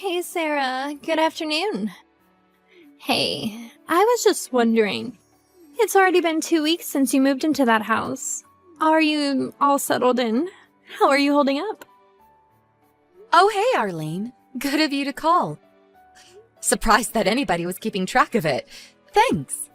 Hey Sarah, good afternoon. Hey, I was just wondering. It's already been 2 weeks since you moved into that house. Are you all settled in? How are you holding up? Oh, hey, Arlene. Good of you to call. Surprised that anybody was keeping track of it. Thanks.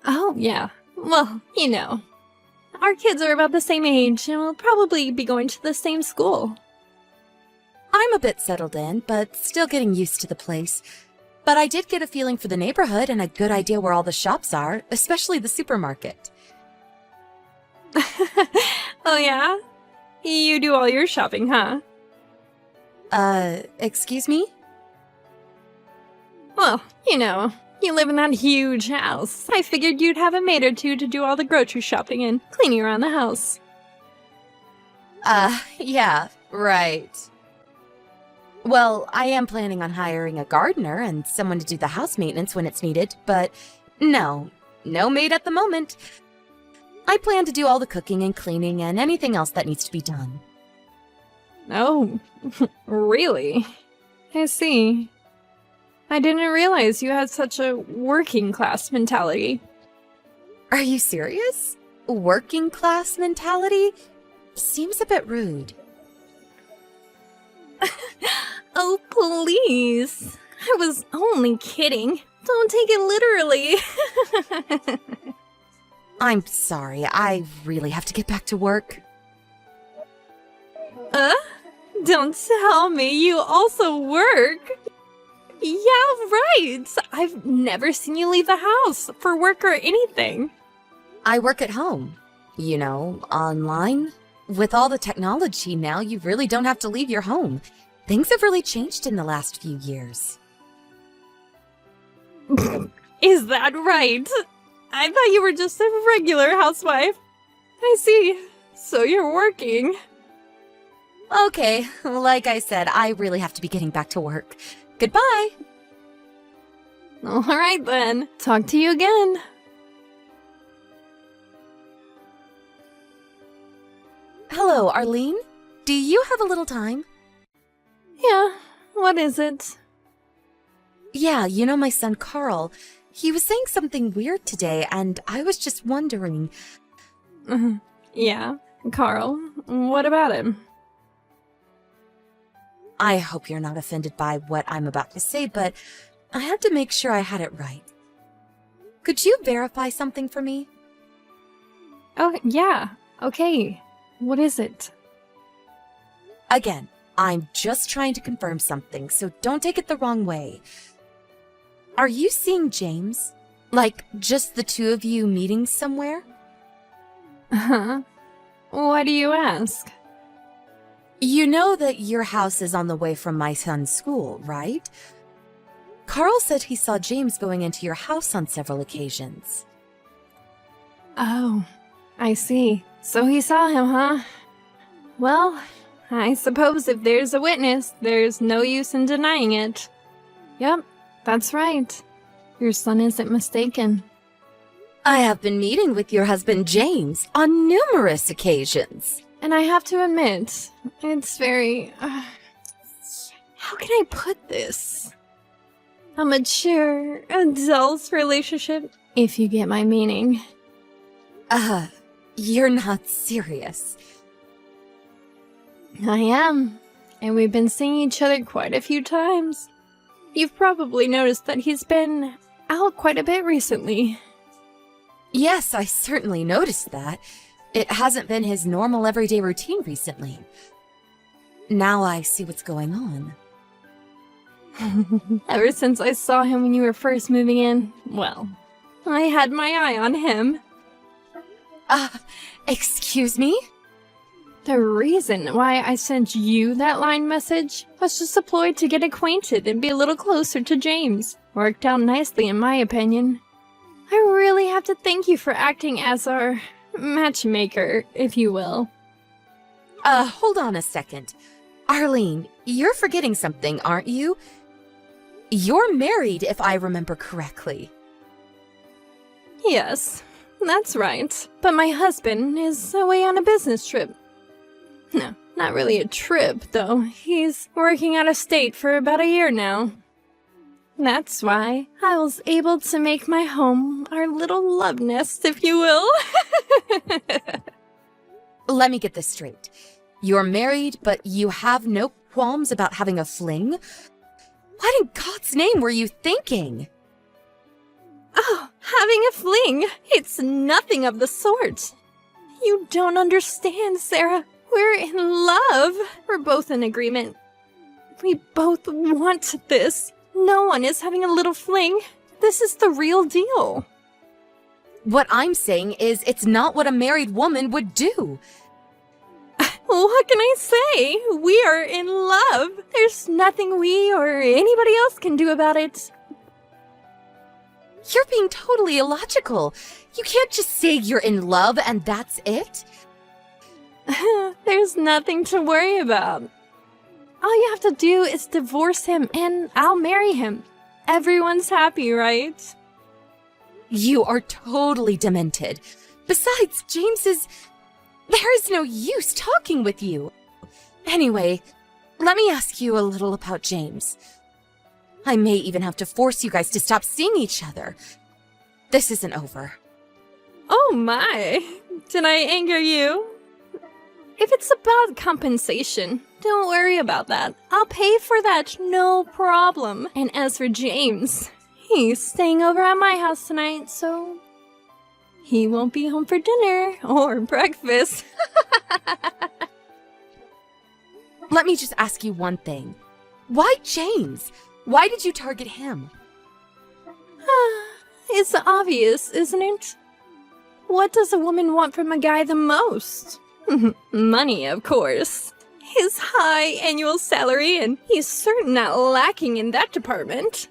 Oh, yeah. Well, our kids are about the same age and will probably be going to the same school. I'm a bit settled in, but still getting used to the place. But I did get a feeling for the neighborhood and a good idea where all the shops are, especially the supermarket. Oh, yeah? You do all your shopping, huh? Excuse me? Well, you live in that huge house. I figured you'd have a maid or two to do all the grocery shopping and cleaning around the house. Yeah, right. Well, I am planning on hiring a gardener and someone to do the house maintenance when it's needed, but no maid at the moment. I plan to do all the cooking and cleaning and anything else that needs to be done. Oh, really? I see. I didn't realize you had such a working class mentality. Are you serious? Working class mentality? Seems a bit rude. Oh, please. I was only kidding. Don't take it literally. I'm sorry, I really have to get back to work. Don't tell me you also work. Yeah, right. I've never seen you leave the house for work or anything. I work at home. Online. With all the technology now, you really don't have to leave your home. Things have really changed in the last few years. Is that right? I thought you were just a regular housewife. I see. So you're working. Okay, like I said, I really have to be getting back to work. Goodbye! All right then. Talk to you again. Hello, Arlene. Do you have a little time? Yeah, what is it? Yeah, my son Carl. He was saying something weird today, and I was just wondering. Yeah, Carl. What about him? I hope you're not offended by what I'm about to say, but I had to make sure I had it right. Could you verify something for me? Oh, yeah. Okay. What is it? Again, I'm just trying to confirm something, so don't take it the wrong way. Are you seeing James? Like, just the two of you meeting somewhere? Huh? Why do you ask? You know that your house is on the way from my son's school, right? Carl said he saw James going into your house on several occasions. Oh, I see. So he saw him, huh? Well, I suppose if there's a witness, there's no use in denying it. Yep, that's right. Your son isn't mistaken. I have been meeting with your husband James on numerous occasions. And I have to admit, it's very... how can I put this? A mature, adult relationship, if you get my meaning. You're not serious. I am, and we've been seeing each other quite a few times. You've probably noticed that he's been out quite a bit recently. Yes, I certainly noticed that. It hasn't been his normal everyday routine recently. Now I see what's going on. Ever since I saw him when you were first moving in, well, I had my eye on him. Excuse me? The reason why I sent you that line message was just a ploy to get acquainted and be a little closer to James. Worked out nicely in my opinion. I really have to thank you for acting as our matchmaker, if you will. Hold on a second. Arlene, you're forgetting something, aren't you? You're married, if I remember correctly. Yes, that's right. But my husband is away on a business trip. No, Not really a trip, though. He's working out of state for about a year now. That's why I was able to make my home our little love nest, if you will. Let me get this straight. You're married, but you have no qualms about having a fling? What in God's name were you thinking? Oh, having a fling. It's nothing of the sort. You don't understand, Sarah. We're in love. We're both in agreement. We both want this. No one is having a little fling. This is the real deal. What I'm saying is it's not what a married woman would do. What can I say? We are in love. There's nothing we or anybody else can do about it. You're being totally illogical. You can't just say you're in love and that's it. There's nothing to worry about. All you have to do is divorce him and I'll marry him. Everyone's happy, right? You are totally demented. Besides, there is no use talking with you. Anyway, let me ask you a little about James. I may even have to force you guys to stop seeing each other. This isn't over. Oh my, did I anger you? If it's about compensation, don't worry about that. I'll pay for that, no problem. And as for James, he's staying over at my house tonight, so he won't be home for dinner or breakfast. Let me just ask you one thing. Why James? Why did you target him? It's obvious, isn't it? What does a woman want from a guy the most? Money, of course. His high annual salary, and he's certain not lacking in that department.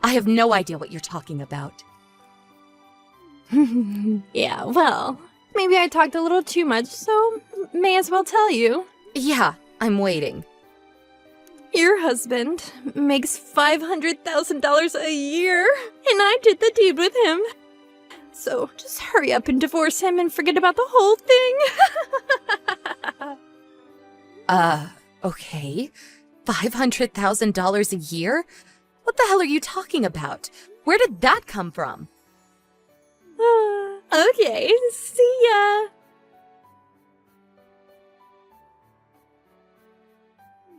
I have no idea what you're talking about. Yeah, well, maybe I talked a little too much, so may as well tell you. Yeah, I'm waiting. Your husband makes $500,000 a year, and I did the deed with him. So just hurry up and divorce him and forget about the whole thing. Okay. $500,000 a year? What the hell are you talking about? Where did that come from? Okay, see ya.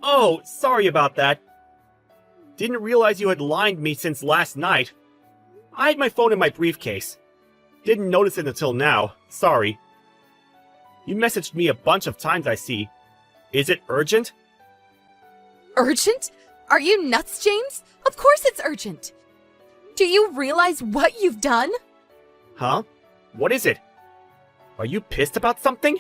Oh, sorry about that. Didn't realize you had lined me since last night. I had my phone in my briefcase. Didn't notice it until now. Sorry. You messaged me a bunch of times, I see. Is it urgent? Urgent? Are you nuts, James? Of course it's urgent. Do you realize what you've done? Huh? What is it? Are you pissed about something?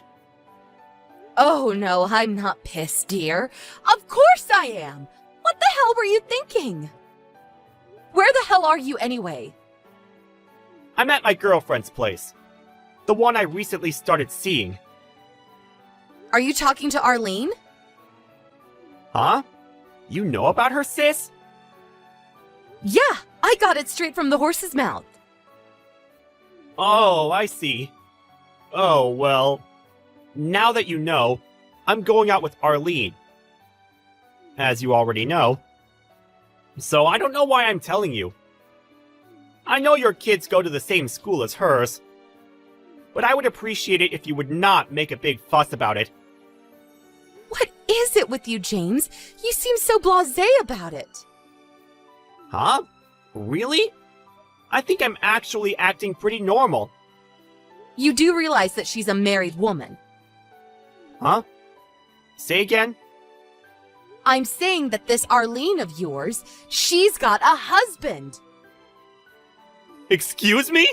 Oh no, I'm not pissed, dear. Of course I am! What the hell were you thinking? Where the hell are you anyway? I'm at my girlfriend's place. The one I recently started seeing. Are you talking to Arlene? Huh? You know about her, sis? Yeah, I got it straight from the horse's mouth. Oh, I see. Oh, well, now that you know, I'm going out with Arlene. As you already know. So I don't know why I'm telling you. I know your kids go to the same school as hers. But I would appreciate it if you would not make a big fuss about it. What is it with you, James? You seem so blasé about it. Huh? Really? I think I'm actually acting pretty normal. You do realize that she's a married woman. Huh? Say again? I'm saying that this Arlene of yours, she's got a husband. Excuse me?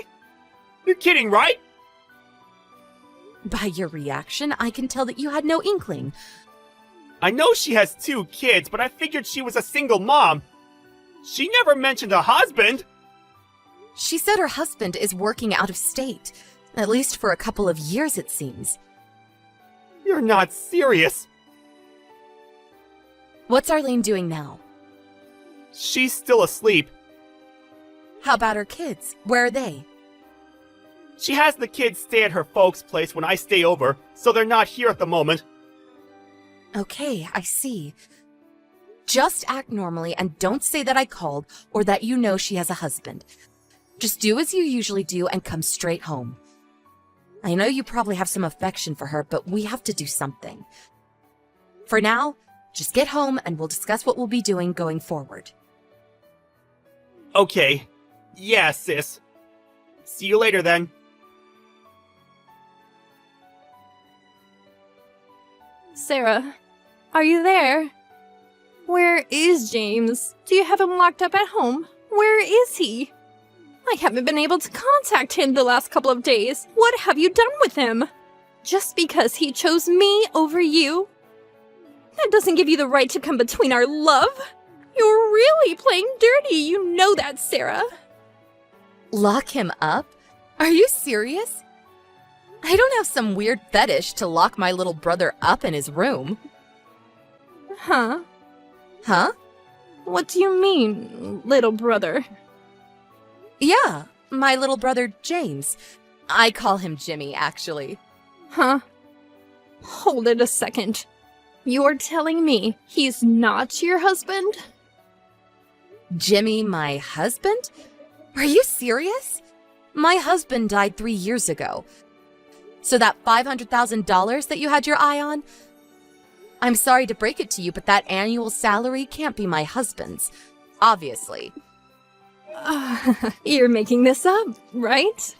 You're kidding, right? By your reaction, I can tell that you had no inkling. I know she has 2 kids, but I figured she was a single mom. She never mentioned a husband. She said her husband is working out of state. At least for a couple of years, it seems. You're not serious. What's Arlene doing now? She's still asleep. How about her kids? Where are they? She has the kids stay at her folks' place when I stay over, so they're not here at the moment. Okay, I see. Just act normally and don't say that I called or that you know she has a husband. Just do as you usually do and come straight home. I know you probably have some affection for her, but we have to do something. For now, just get home and we'll discuss what we'll be doing going forward. Okay. Yeah, sis. See you later then. Sarah, are you there? Where is James? Do you have him locked up at home? Where is he? I haven't been able to contact him the last couple of days. What have you done with him? Just because he chose me over you? That doesn't give you the right to come between our love. You're really playing dirty, you know that, Sarah. Lock him up? Are you serious? I don't have some weird fetish to lock my little brother up in his room. Huh? Huh? What do you mean, little brother? Yeah, my little brother James. I call him Jimmy, actually. Huh? Hold it a second. You're telling me he's not your husband? Jimmy, my husband? Are you serious? My husband died 3 years ago. So that $500,000 that you had your eye on? I'm sorry to break it to you, but that annual salary can't be my husband's. Obviously. You're making this up, right?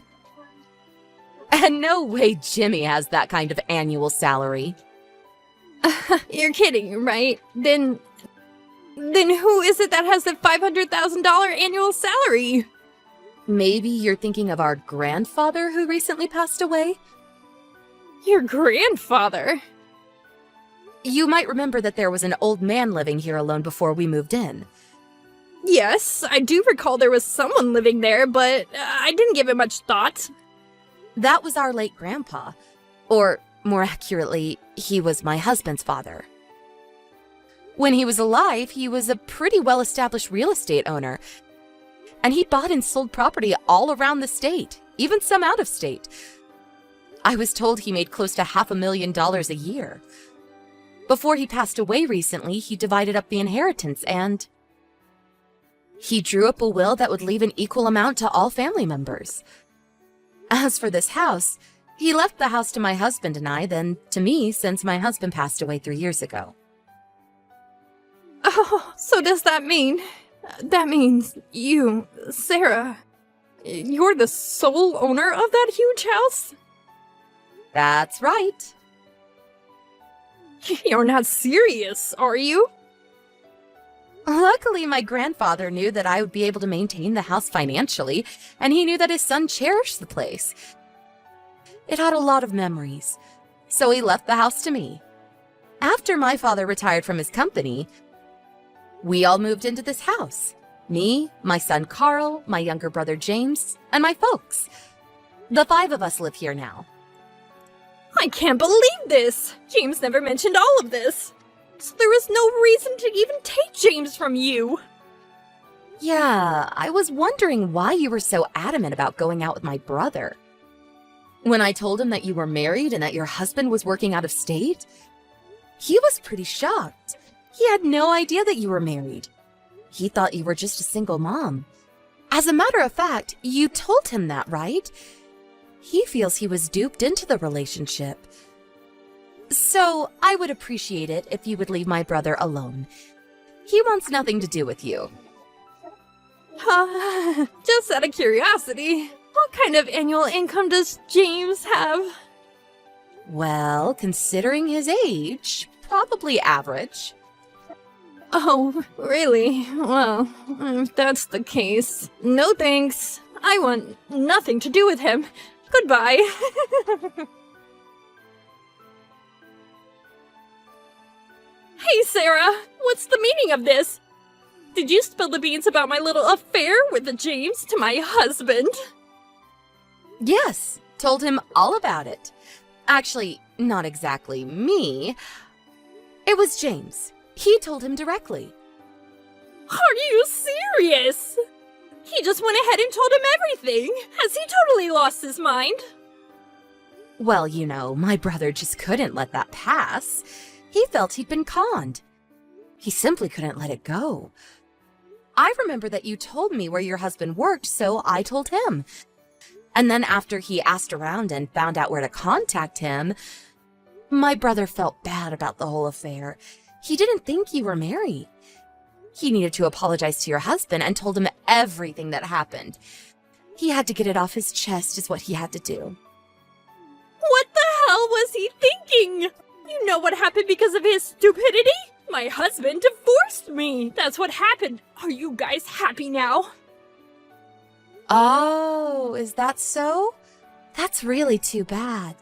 And no way Jimmy has that kind of annual salary. You're kidding, right? Then who is it that has the $500,000 annual salary? Maybe you're thinking of our grandfather who recently passed away? Your grandfather? You might remember that there was an old man living here alone before we moved in. Yes, I do recall there was someone living there, but I didn't give it much thought. That was our late grandpa. Or, more accurately, he was my husband's father. When he was alive, he was a pretty well-established real estate owner. And he bought and sold property all around the state, even some out of state. I was told he made close to $500,000 a year. Before he passed away recently, he divided up the inheritance and he drew up a will that would leave an equal amount to all family members. As for this house, he left the house to my husband and I, then to me, since my husband passed away 3 years ago. Oh, so does that mean... That means you, Sarah, you're the sole owner of that huge house? That's right. You're not serious, are you? Luckily, my grandfather knew that I would be able to maintain the house financially, and he knew that his son cherished the place. It had a lot of memories, so he left the house to me. After my father retired from his company, we all moved into this house. Me, my son Carl, my younger brother James, and my folks. The 5 of us live here now. I can't believe this! James never mentioned all of this. So there was no reason to even take James from you. Yeah, I was wondering why you were so adamant about going out with my brother. When I told him that you were married and that your husband was working out of state, he was pretty shocked. He had no idea that you were married. He thought you were just a single mom. As a matter of fact, you told him that, right? He feels he was duped into the relationship. So, I would appreciate it if you would leave my brother alone. He wants nothing to do with you. Just out of curiosity, what kind of annual income does James have? Well, considering his age, probably average. Oh, really? Well, if that's the case, no thanks. I want nothing to do with him. Goodbye. Hey, Sarah, what's the meaning of this? Did you spill the beans about my little affair with James to my husband? Yes, told him all about it. Actually, not exactly me. It was James. He told him directly. Are you serious? He just went ahead and told him everything. Has he totally lost his mind? Well, you know, my brother just couldn't let that pass. He felt he'd been conned. He simply couldn't let it go. I remember that you told me where your husband worked, so I told him. And then after he asked around and found out where to contact him, my brother felt bad about the whole affair. He didn't think you were married. He needed to apologize to your husband and told him everything that happened. He had to get it off his chest is what he had to do. What the hell was he thinking? You know what happened because of his stupidity? My husband divorced me. That's what happened. Are you guys happy now? Oh, is that so? That's really too bad.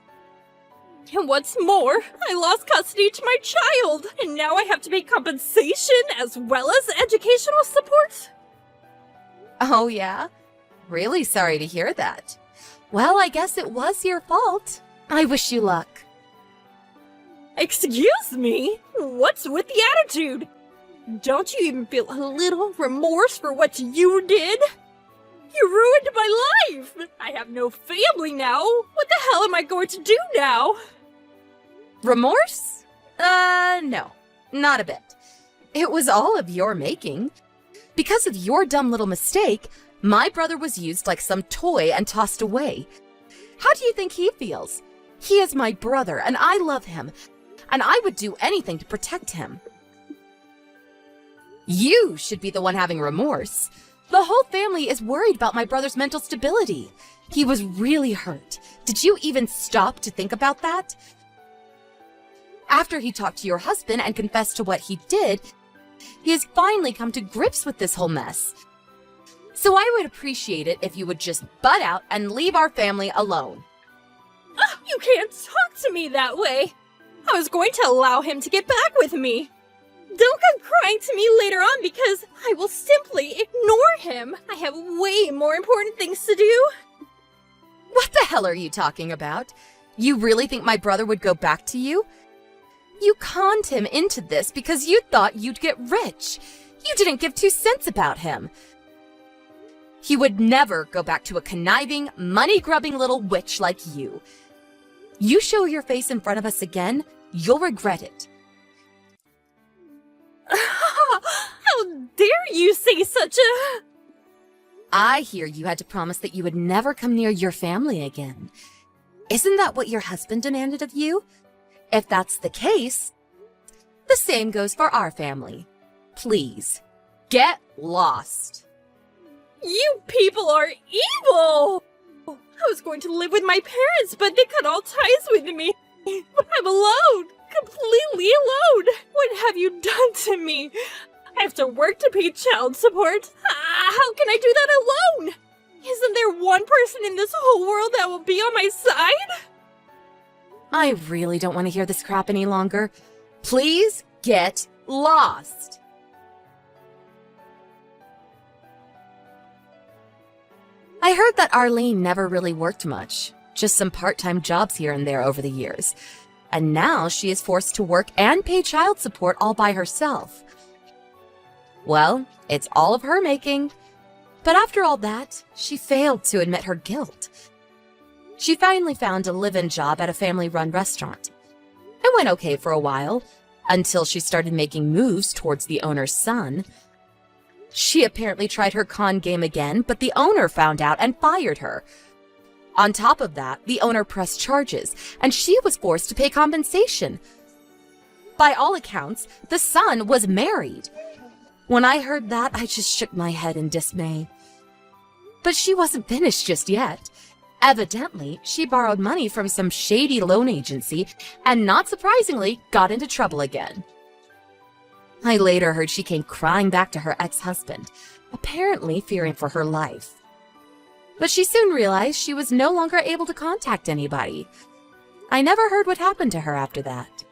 And what's more, I lost custody to my child, and now I have to pay compensation as well as educational support. Oh, yeah? Really sorry to hear that. Well, I guess it was your fault. I wish you luck. Excuse me? What's with the attitude? Don't you even feel a little remorse for what you did? You ruined my life! I have no family now! What the hell am I going to do now? Remorse? No. Not a bit. It was all of your making. Because of your dumb little mistake, my brother was used like some toy and tossed away. How do you think he feels? He is my brother, and I love him, and I would do anything to protect him. You should be the one having remorse. The whole family is worried about my brother's mental stability. He was really hurt. Did you even stop to think about that? After he talked to your husband and confessed to what he did, he has finally come to grips with this whole mess. So I would appreciate it if you would just butt out and leave our family alone. You can't talk to me that way. I was going to allow him to get back with me. Don't come crying to me later on because I will simply ignore him. I have way more important things to do. What the hell are you talking about? You really think my brother would go back to you? You conned him into this because you thought you'd get rich. You didn't give 2 cents about him. He would never go back to a conniving, money-grubbing little witch like you. You show your face in front of us again, you'll regret it. How dare you say such a... I hear you had to promise that you would never come near your family again. Isn't that what your husband demanded of you? If that's the case, the same goes for our family. Please, get lost. You people are evil! I was going to live with my parents, but they cut all ties with me. I'm alone, completely alone. What have you done to me? I have to work to pay child support. How can I do that alone? Isn't there one person in this whole world that will be on my side? I really don't want to hear this crap any longer. Please get lost. I heard that Arlene never really worked much, just some part-time jobs here and there over the years. And now she is forced to work and pay child support all by herself. Well, it's all of her making. But after all that, she failed to admit her guilt. She finally found a live-in job at a family-run restaurant. It went okay for a while, until she started making moves towards the owner's son. She apparently tried her con game again, but the owner found out and fired her. On top of that, the owner pressed charges, and she was forced to pay compensation. By all accounts, the son was married. When I heard that, I just shook my head in dismay. But she wasn't finished just yet. Evidently, she borrowed money from some shady loan agency and, not surprisingly, got into trouble again. I later heard she came crying back to her ex-husband, apparently fearing for her life. But she soon realized she was no longer able to contact anybody. I never heard what happened to her after that.